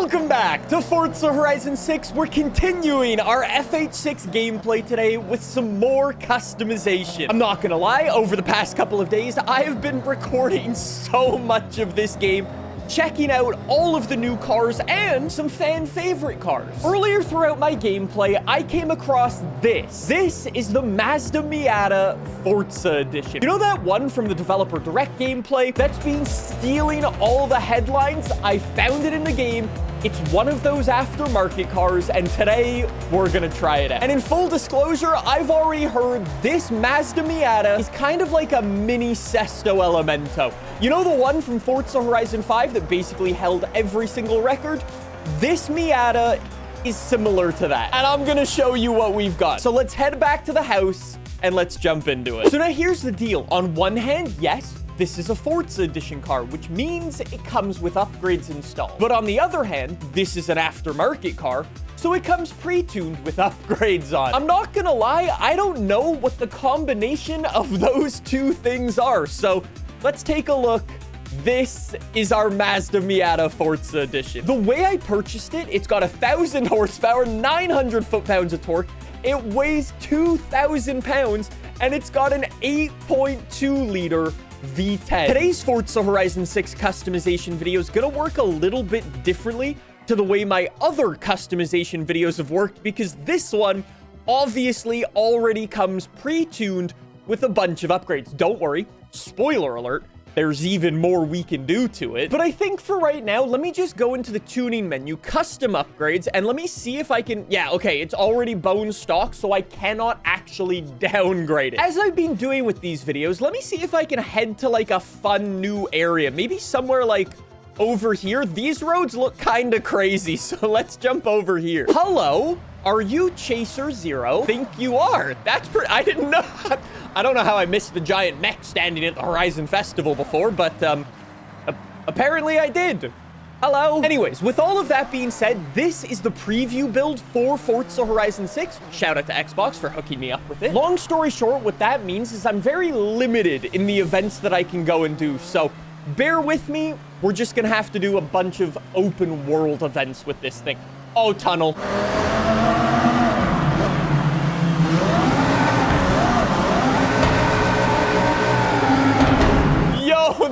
Welcome back to Forza Horizon 6. We're continuing our FH6 gameplay today with some more customization. I'm not gonna lie, over the past couple of days, I have been recording so much of this game, checking out all of the new cars and some fan favorite cars. Earlier throughout my gameplay, I came across this. This is the Mazda Miata Forza edition. You know that one from the developer direct gameplay that's been stealing all the headlines? I found it in the game. It's one of those aftermarket cars, and today we're gonna try it out. And in full disclosure, I've already heard this Mazda Miata is kind of like a mini Sesto Elemento. You know the one from Forza Horizon 5 that basically held every single record? This Miata is similar to that. And I'm gonna show you what we've got. So let's head back to the house and let's jump into it. So now here's the deal. On one hand, yes, this is a Forza edition car, which means it comes with upgrades installed. But on the other hand, this is an aftermarket car, so it comes pre-tuned with upgrades on. I'm not gonna lie, I don't know what the combination of those two things are. So let's take a look. This is our Mazda Miata Forza edition. The way I purchased it, it's got 1,000 horsepower, 900 foot-pounds of torque. It weighs 2,000 pounds, and it's got an 8.2 liter V10. Today's Forza Horizon 6 customization video is gonna work a little bit differently to the way my other customization videos have worked, because this one obviously already comes pre-tuned with a bunch of upgrades. Don't worry, spoiler alert, there's even more we can do to it. But I think for right now, let me just go into the tuning menu, custom upgrades, and let me see if I can... Yeah, okay, it's already bone stock, so I cannot actually downgrade it. As I've been doing with these videos, let me see if I can head to like a fun new area. Maybe somewhere like over here. These roads look kind of crazy, so let's jump over here. Hello, are you Chaser Zero? Think you are. That's pretty... I didn't know... I don't know how I missed the giant mech standing at the Horizon Festival before, but apparently I did. Hello. Anyways, with all of that being said, this is the preview build for Forza Horizon 6. Shout out to Xbox for hooking me up with it. Long story short, what that means is I'm very limited in the events that I can go and do. So bear with me. We're just going to have to do a bunch of open world events with this thing. Oh, tunnel.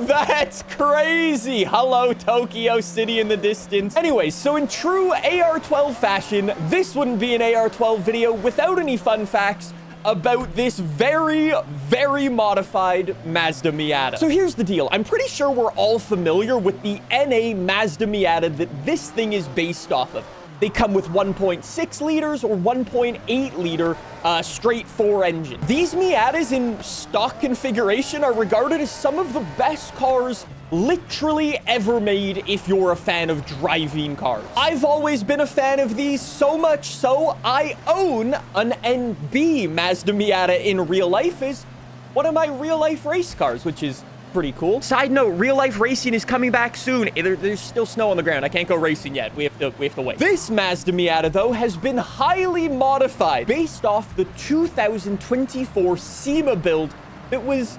That's crazy. Hello, Tokyo City in the distance. Anyways, so in true AR12 fashion, this wouldn't be an AR12 video without any fun facts about this very, very modified Mazda Miata. So here's the deal. I'm pretty sure we're all familiar with the NA Mazda Miata that this thing is based off of. They come with 1.6 liters or 1.8 liter straight 4 engine. These Miatas in stock configuration are regarded as some of the best cars literally ever made if you're a fan of driving cars. I've always been a fan of these, so much so I own an NB Mazda Miata in real life as one of my real life race cars, which is pretty cool. Side note, real life racing is coming back soon. There's still snow on the ground. I can't go racing yet. We have to wait. This Mazda Miata, though, has been highly modified based off the 2024 SEMA build that was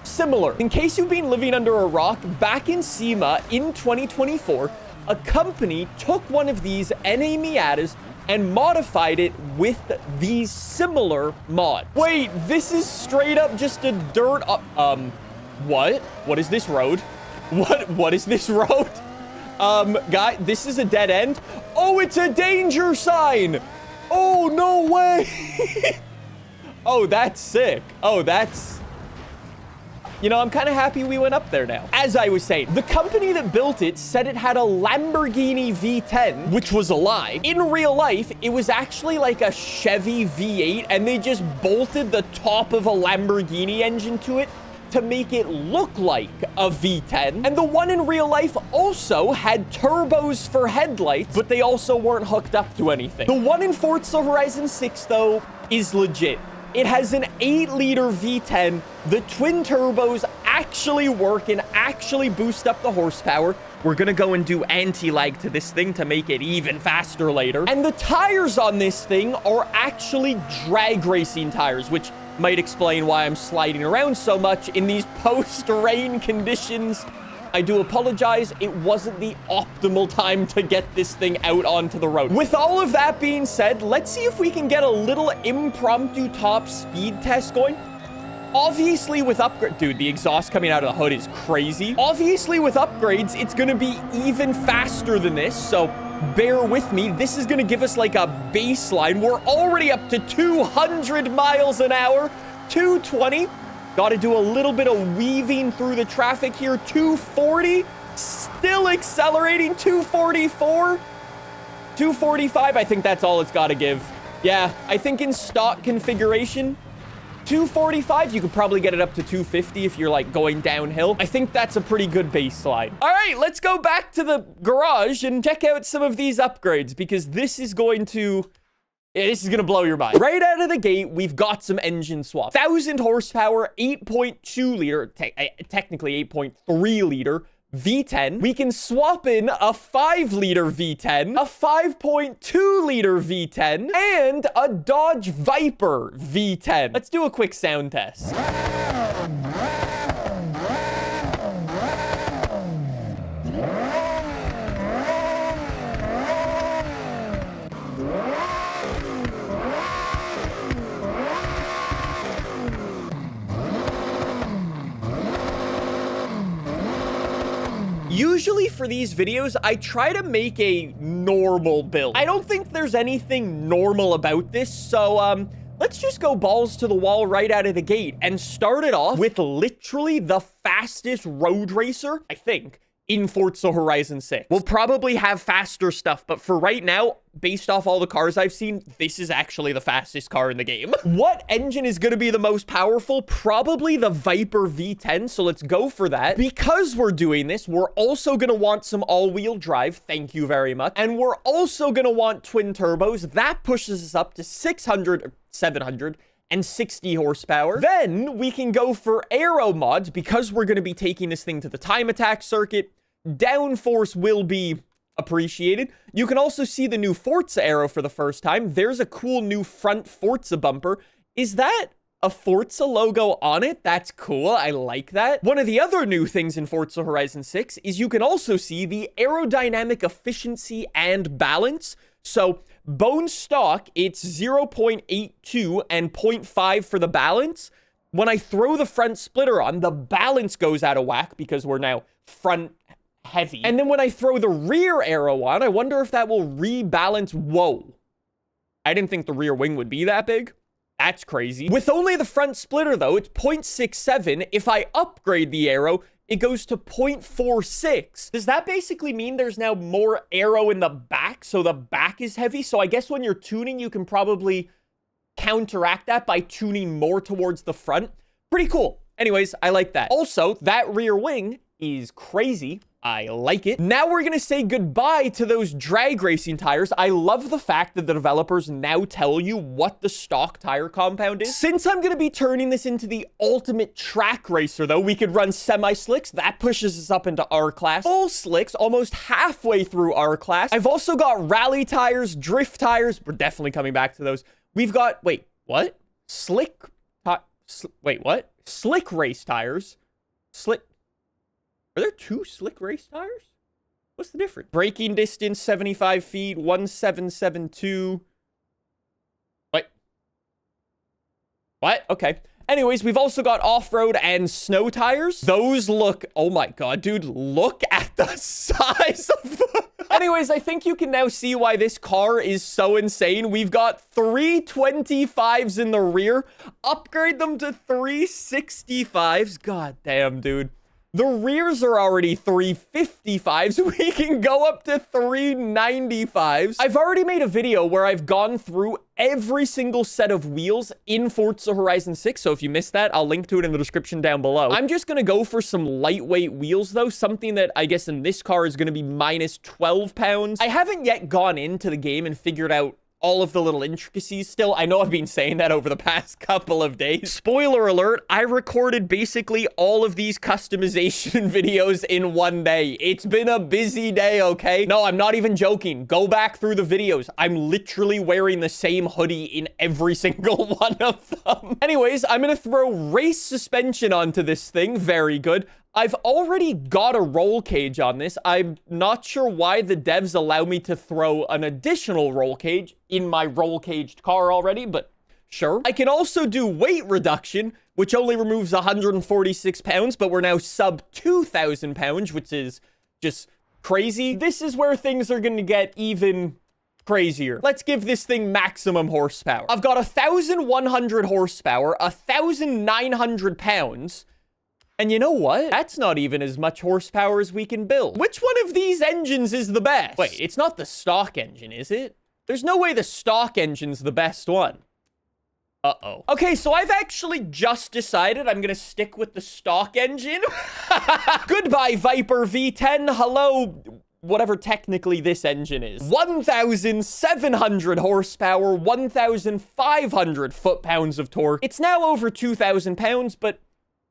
similar. In case you've been living under a rock, back in SEMA in 2024, a company took one of these NA Miatas and modified it with these similar mods. Wait, this is straight up just a dirt... What? What is this road? What is this road? Guy, this is a dead end. Oh, it's a danger sign. Oh, no way. Oh, that's sick. Oh, that's... You know, I'm kind of happy we went up there now. As I was saying, the company that built it said it had a Lamborghini V10, which was a lie. In real life, it was actually like a Chevy V8, and they just bolted the top of a Lamborghini engine to it to make it look like a V10. And the one in real life also had turbos for headlights, but they also weren't hooked up to anything. The one in Forza Horizon 6, though, is legit. It has an 8-liter V10. The twin turbos actually work and actually boost up the horsepower. We're gonna go and do anti-lag to this thing to make it even faster later. And the tires on this thing are actually drag racing tires, which might explain why I'm sliding around so much in these post-rain conditions. I do apologize. It wasn't the optimal time to get this thing out onto the road. With all of that being said, let's see if we can get a little impromptu top speed test going. Obviously, with upgrade, dude, the exhaust coming out of the hood is crazy. Obviously, with upgrades, it's going to be even faster than this. So bear with me. This is going to give us like a baseline. We're already up to 200 miles an hour, 220. Got to do a little bit of weaving through the traffic here. 240, still accelerating. 244, 245. I think that's all it's got to give. Yeah, I think in stock configuration, 245, you could probably get it up to 250 if you're like going downhill. I think that's a pretty good baseline. All right, let's go back to the garage and check out some of these upgrades because this is going to blow your mind. Right out of the gate, we've got some engine swaps. 1,000 horsepower, 8.2 liter, technically 8.3 liter V10. We can swap in a 5-liter V10, a 5.2-liter V10, and a Dodge Viper V10. Let's do a quick sound test. Usually for these videos, I try to make a normal build. I don't think there's anything normal about this, so let's just go balls to the wall right out of the gate and start it off with literally the fastest road racer, I think, in Forza Horizon 6. We'll probably have faster stuff, but for right now, based off all the cars I've seen, this is actually the fastest car in the game. What engine is going to be the most powerful? Probably the Viper V10, so let's go for that. Because we're doing this, we're also going to want some all-wheel drive. Thank you very much. And we're also going to want twin turbos. That pushes us up to 600, 760 horsepower. Then we can go for aero mods because we're going to be taking this thing to the time attack circuit. Downforce will be appreciated. You can also see the new Forza aero for the first time. There's a cool new front Forza bumper. Is that a Forza logo on it? That's cool. I like that. One of the other new things in Forza Horizon 6 is you can also see the aerodynamic efficiency and balance. So bone stock, it's 0.82 and 0.5 for the balance. When I throw the front splitter on, the balance goes out of whack because we're now front heavy. And then when I throw the rear aero on, I wonder if that will rebalance. Whoa. I didn't think the rear wing would be that big. That's crazy. With only the front splitter, though, it's 0.67. If I upgrade the aero, it goes to 0.46. Does that basically mean there's now more aero in the back? So the back is heavy. So I guess when you're tuning, you can probably counteract that by tuning more towards the front. Pretty cool. Anyways, I like that. Also, that rear wing is crazy. I like it. Now we're going to say goodbye to those drag racing tires. I love the fact that the developers now tell you what the stock tire compound is. Since I'm going to be turning this into the ultimate track racer, though, we could run semi-slicks. That pushes us up into R class. Full slicks, almost halfway through R class. I've also got rally tires, drift tires. We're definitely coming back to those. We've got, wait, what? Slick race tires. Are there two slick race tires? What's the difference? Braking distance, 75 feet, 1772. What? Okay. Anyways, we've also got off-road and snow tires. Those look, oh my God, dude, look at the size of them. Anyways, I think you can now see why this car is so insane. We've got 325s in the rear. Upgrade them to 365s. God damn, dude. The rears are already 355s. We can go up to 395s. I've already made a video where I've gone through every single set of wheels in Forza Horizon 6. So if you missed that, I'll link to it in the description down below. I'm just going to go for some lightweight wheels, though. Something that I guess in this car is going to be minus 12 pounds. I haven't yet gone into the game and figured out all of the little intricacies still. I know I've been saying that over the past couple of days. Spoiler alert, I recorded basically all of these customization videos in one day. It's been a busy day, okay? No, I'm not even joking. Go back through the videos. I'm literally wearing the same hoodie in every single one of them. Anyways, I'm gonna throw race suspension onto this thing. Very good. I've already got a roll cage on this. I'm not sure why the devs allow me to throw an additional roll cage in my roll caged car already, but sure. I can also do weight reduction, which only removes 146 pounds, but we're now sub 2,000 pounds, which is just crazy. This is where things are going to get even crazier. Let's give this thing maximum horsepower. I've got 1,100 horsepower, 1,900 pounds. And you know what? That's not even as much horsepower as we can build. Which one of these engines is the best? Wait, it's not the stock engine, is it? There's no way the stock engine's the best one. Uh-oh. Okay, so I've actually just decided I'm gonna stick with the stock engine. Goodbye, Viper V10. Hello, whatever technically this engine is. 1,700 horsepower, 1,500 foot-pounds of torque. It's now over 2,000 pounds, but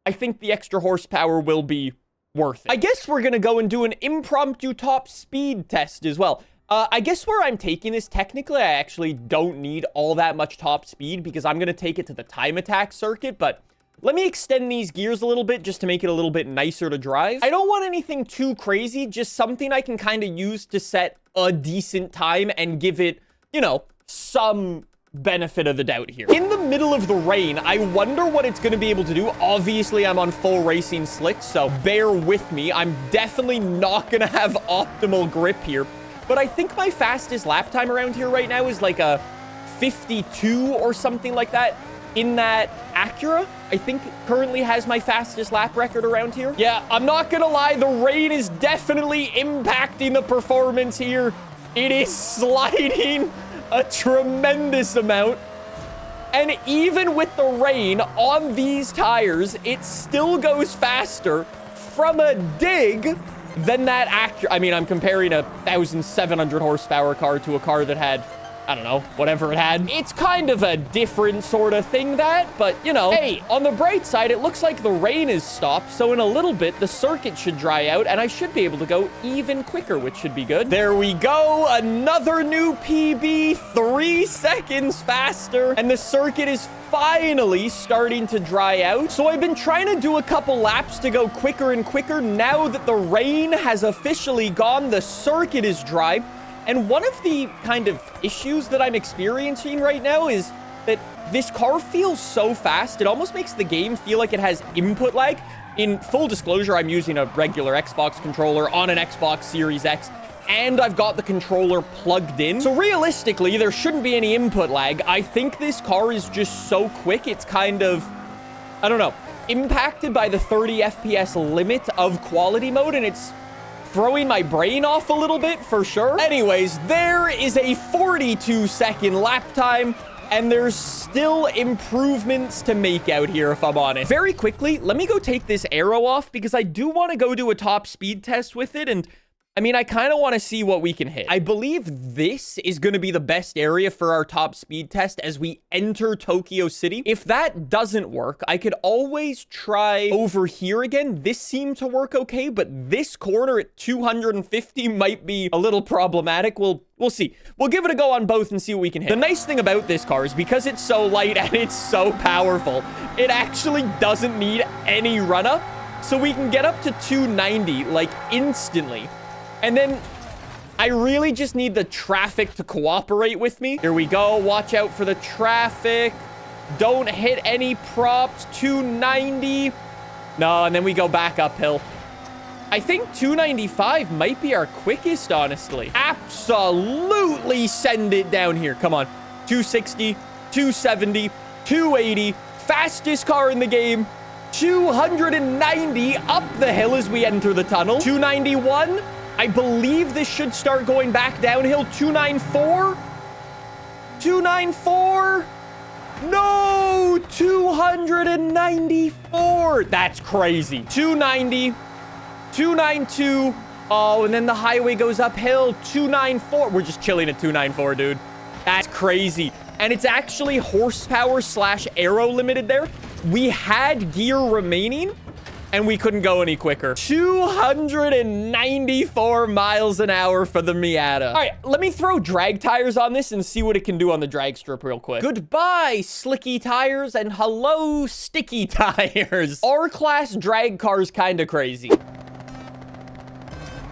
I think the extra horsepower will be worth it. I guess we're gonna go and do an impromptu top speed test as well. I guess where I'm taking this, technically, I actually don't need all that much top speed because I'm gonna take it to the time attack circuit, but let me extend these gears a little bit just to make it a little bit nicer to drive. I don't want anything too crazy, just something I can kind of use to set a decent time and give it, you know, some benefit of the doubt here. In the middle of the rain, I wonder what it's going to be able to do. Obviously, I'm on full racing slicks, so bear with me. I'm definitely not going to have optimal grip here, but I think my fastest lap time around here right now is like a 52 or something like that. In that Acura, I think currently has my fastest lap record around here. Yeah, I'm not going to lie. The rain is definitely impacting the performance here. It is sliding a tremendous amount, and even with the rain on these tires, it still goes faster from a dig than that Acura. I mean, I'm comparing a 1,700 horsepower car to a car that had, I don't know, whatever it had. It's kind of a different sort of thing, that, but, you know, hey, on the bright side, it looks like the rain is stopped, so in a little bit, the circuit should dry out, and I should be able to go even quicker, which should be good. There we go, another new PB, 3 seconds faster, and the circuit is finally starting to dry out. So I've been trying to do a couple laps to go quicker and quicker. Now that the rain has officially gone, the circuit is dry. And one of the kind of issues that I'm experiencing right now is that this car feels so fast. It almost makes the game feel like it has input lag. In full disclosure, I'm using a regular Xbox controller on an Xbox Series X, and I've got the controller plugged in. So realistically, there shouldn't be any input lag. I think this car is just so quick. It's kind of, I don't know, impacted by the 30 FPS limit of quality mode, and it's throwing my brain off a little bit for sure. Anyways, there is a 42-second lap time, and there's still improvements to make out here, if I'm honest. Very quickly, let me go take this aero off because I do want to go do a top speed test with it, and I mean, I kind of want to see what we can hit. I believe this is going to be the best area for our top speed test as we enter Tokyo City. If that doesn't work, I could always try over here again. This seemed to work okay, but this corner at 250 might be a little problematic. We'll see. We'll give it a go on both and see what we can hit. The nice thing about this car is because it's so light and it's so powerful, it actually doesn't need any run-up. So we can get up to 290, like, instantly. And then I really just need the traffic to cooperate with me. Here we go. Watch out for the traffic. Don't hit any props. 290. No, and then we go back uphill. I think 295 might be our quickest, honestly. Absolutely send it down here. Come on. 260, 270, 280. Fastest car in the game. 290 up the hill as we enter the tunnel. 291. I believe this should start going back downhill. 294. 294. No, 294. That's crazy. 290. 292. Oh, and then the highway goes uphill. 294. We're just chilling at 294, dude. That's crazy. And it's actually horsepower / aero limited there. We had gear remaining, and we couldn't go any quicker. 294 miles an hour for the Miata. All right, let me throw drag tires on this and see what it can do on the drag strip real quick. Goodbye, slicky tires, and hello, sticky tires. R-Class drag car's kind of crazy.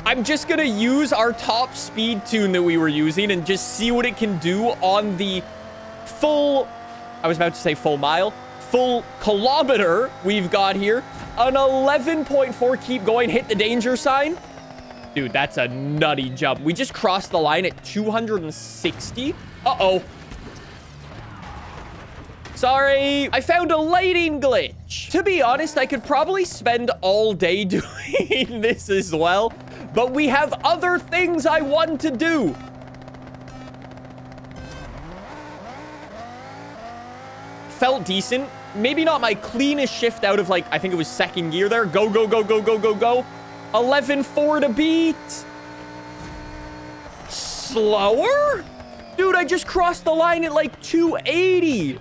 I'm just gonna use our top speed tune that we were using and just see what it can do on the full, I was about to say full mile, full kilometer we've got here. An 11.4, keep going, hit the danger sign. Dude, that's a nutty jump. We just crossed the line at 260. Uh-oh. Sorry, I found a lighting glitch. To be honest, I could probably spend all day doing this as well, but we have other things I want to do. Felt decent. Maybe not my cleanest shift out of, like, I think it was second gear there. Go, go, go, go, go, go, go. 11.4 to beat. Slower? Dude, I just crossed the line at, like, 280.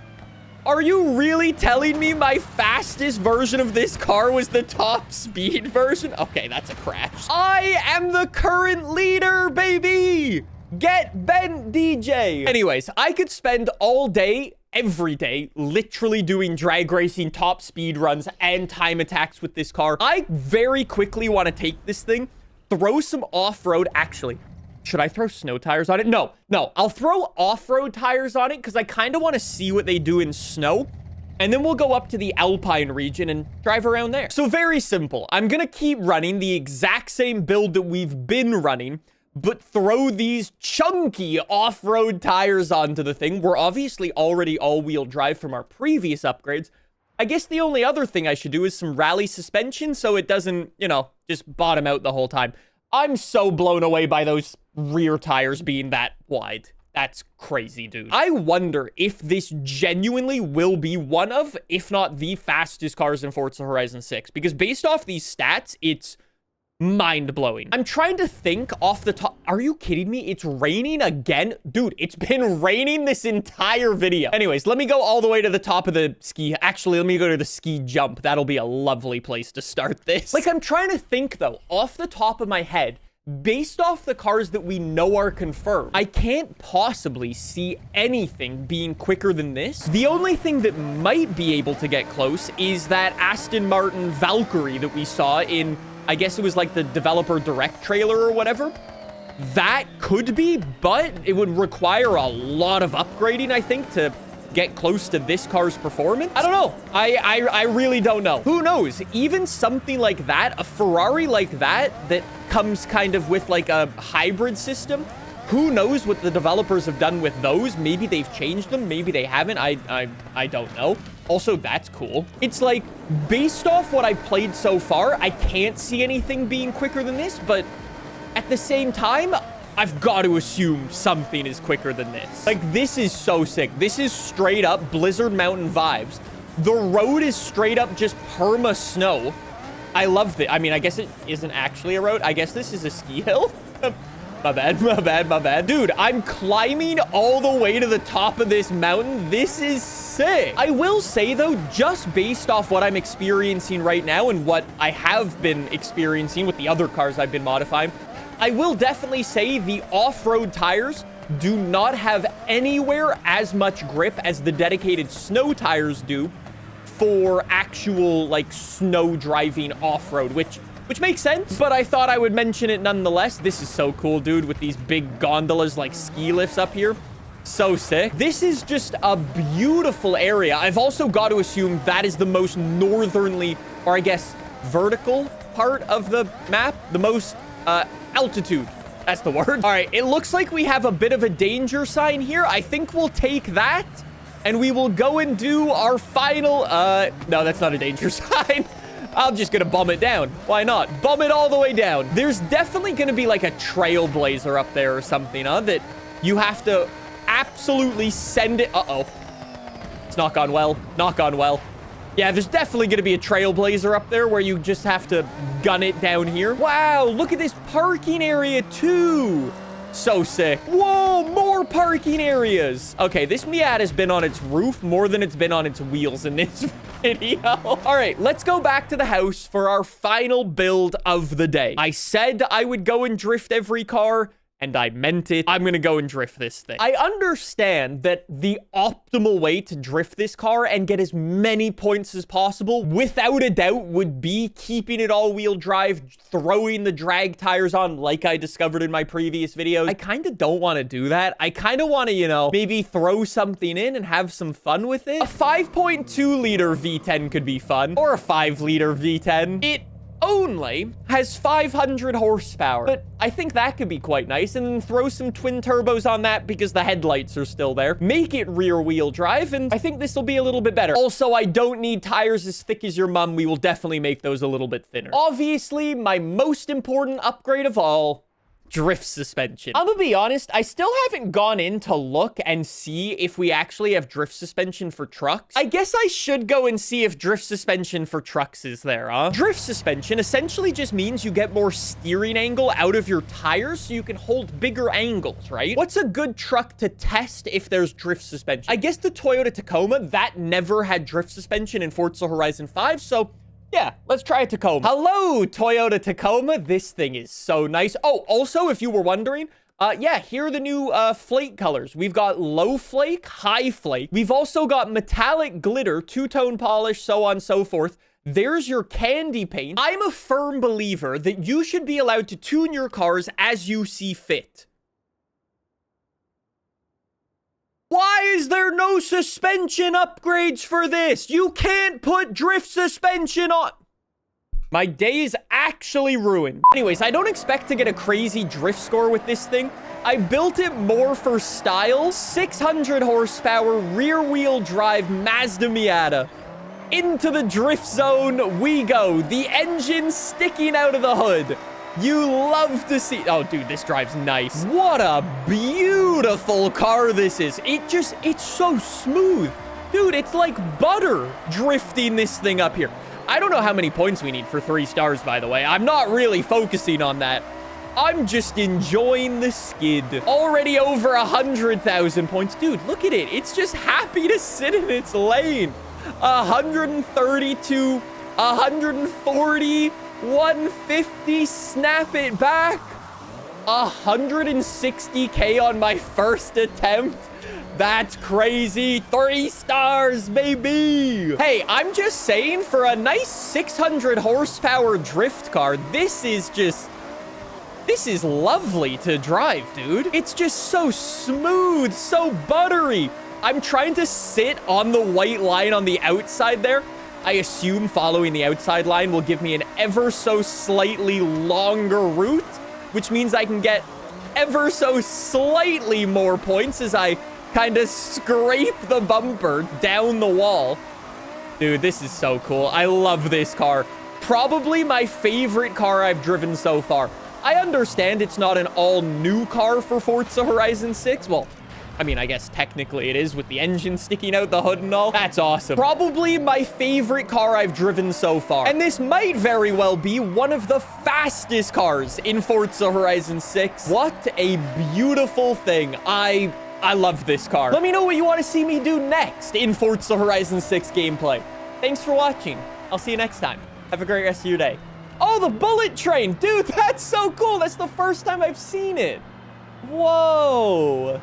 Are you really telling me my fastest version of this car was the top speed version? Okay, that's a crash. I am the current leader, baby. Get bent, DJ. Anyways, I could spend all day, every day, literally doing drag racing, top speed runs, and time attacks with this car. I very quickly want to take this thing, throw some off-road. Actually, should I throw snow tires on it? No, I'll throw off-road tires on it because I kind of want to see what they do in snow. And then we'll go up to the Alpine region and drive around there. So very simple. I'm going to keep running the exact same build that we've been running, but throw these chunky off-road tires onto the thing. We're obviously already all-wheel drive from our previous upgrades. I guess the only other thing I should do is some rally suspension so it doesn't, you know, just bottom out the whole time. I'm so blown away by those rear tires being that wide. That's crazy, dude. I wonder if this genuinely will be one of, if not the fastest cars in Forza Horizon 6. Because based off these stats, it's mind-blowing. I'm trying to think off the top. Are you kidding me? It's raining again? Dude, it's been raining this entire video. Anyways, let me go all the way to the top of the ski. Actually, let me go to the ski jump. That'll be a lovely place to start this. Like, I'm trying to think, though, off the top of my head, based off the cars that we know are confirmed, I can't possibly see anything being quicker than this. The only thing that might be able to get close is that Aston Martin Valkyrie that we saw in, I guess it was like the developer direct trailer or whatever. That could be, but it would require a lot of upgrading, I think, to get close to this car's performance. I don't know. I really don't know. Who knows? Even something like that, a Ferrari like that comes kind of with like a hybrid system. Who knows what the developers have done with those? Maybe they've changed them. Maybe they haven't. I don't know. Also, that's cool. It's like, based off what I've played so far, I can't see anything being quicker than this, but at the same time, I've got to assume something is quicker than this. Like, this is so sick. This is straight up Blizzard Mountain vibes. The road is straight up just perma snow. I love it. I mean, I guess it isn't actually a road. I guess this is a ski hill. My bad. Dude, I'm climbing all the way to the top of this mountain. This is sick. I will say, though, just based off what I'm experiencing right now and what I have been experiencing with the other cars I've been modifying, I will definitely say the off-road tires do not have anywhere as much grip as the dedicated snow tires do for actual, like, snow driving off-road, which makes sense, but I thought I would mention it nonetheless. This is so cool, dude, with these big gondolas, like ski lifts up here. So sick. This is just a beautiful area. I've also got to assume that is the most northernly, or I guess vertical part of the map, the most altitude. That's the word. All right, it looks like we have a bit of a danger sign here. I think we'll take that, and we will go and do our final, no, that's not a danger sign. I'm just gonna bomb it down. Why not? Bomb it all the way down. There's definitely gonna be like a trailblazer up there or something, that you have to absolutely send it. Uh-oh. It's not gone well. Not gone well. Yeah, there's definitely gonna be a trailblazer up there where you just have to gun it down here. Wow, look at this parking area too. So sick. Whoa, more car parking areas. Okay, this Miata's been on its roof more than it's been on its wheels in this video. All right, let's go back to the house for our final build of the day. I said I would go and drift every car, and I meant it. I'm gonna go and drift this thing. I understand that the optimal way to drift this car and get as many points as possible, without a doubt, would be keeping it all-wheel drive, throwing the drag tires on like I discovered in my previous videos. I kind of don't want to do that. I kind of want to, you know, maybe throw something in and have some fun with it. A 5.2-liter V10 could be fun, or a 5-liter V10. It only has 500 horsepower, but I think that could be quite nice. And then throw some twin turbos on that because the headlights are still there. Make it rear wheel drive, and I think this will be a little bit better. Also, I don't need tires as thick as your mum. We will definitely make those a little bit thinner. Obviously, my most important upgrade of all, drift suspension. I'm gonna be honest, I still haven't gone in to look and see if we actually have drift suspension for trucks. I guess I should go and see if drift suspension for trucks is there, huh? Drift suspension essentially just means you get more steering angle out of your tires so you can hold bigger angles, right? What's a good truck to test if there's drift suspension? I guess the Toyota Tacoma, that never had drift suspension in Forza Horizon 5, so yeah, let's try a Tacoma. Hello, Toyota Tacoma. This thing is so nice. Oh, also, if you were wondering, yeah, here are the new flake colors. We've got low flake, high flake. We've also got metallic glitter, two-tone polish, so on and so forth. There's your candy paint. I'm a firm believer that you should be allowed to tune your cars as you see fit. Why is there no suspension upgrades for this? You can't put drift suspension on. My day is actually ruined. Anyways, I don't expect to get a crazy drift score with this thing. I built it more for style. 600 horsepower, rear wheel drive Mazda Miata. Into the drift zone we go. The engine sticking out of the hood. You love to see... Oh, dude, this drives nice. What a beautiful car this is. It's so smooth. Dude, it's like butter drifting this thing up here. I don't know how many points we need for 3 stars, by the way. I'm not really focusing on that. I'm just enjoying the skid. Already over 100,000 points. Dude, look at it. It's just happy to sit in its lane. 132, 140... 150, snap it back. 160k on my first attempt. That's crazy. 3 stars, baby. Hey, I'm just saying, for a nice 600 horsepower drift car, this is lovely to drive, dude. It's just so smooth, so buttery. I'm trying to sit on the white line on the outside there. I assume following the outside line will give me an ever so slightly longer route, which means I can get ever so slightly more points as I kind of scrape the bumper down the wall. Dude, this is so cool. I love this car. Probably my favorite car I've driven so far. I understand it's not an all-new car for Forza Horizon 6. Well, I mean, I guess technically it is with the engine sticking out the hood and all. That's awesome. Probably my favorite car I've driven so far. And this might very well be one of the fastest cars in Forza Horizon 6. What a beautiful thing. I love this car. Let me know what you want to see me do next in Forza Horizon 6 gameplay. Thanks for watching. I'll see you next time. Have a great rest of your day. Oh, the bullet train. Dude, that's so cool. That's the first time I've seen it. Whoa.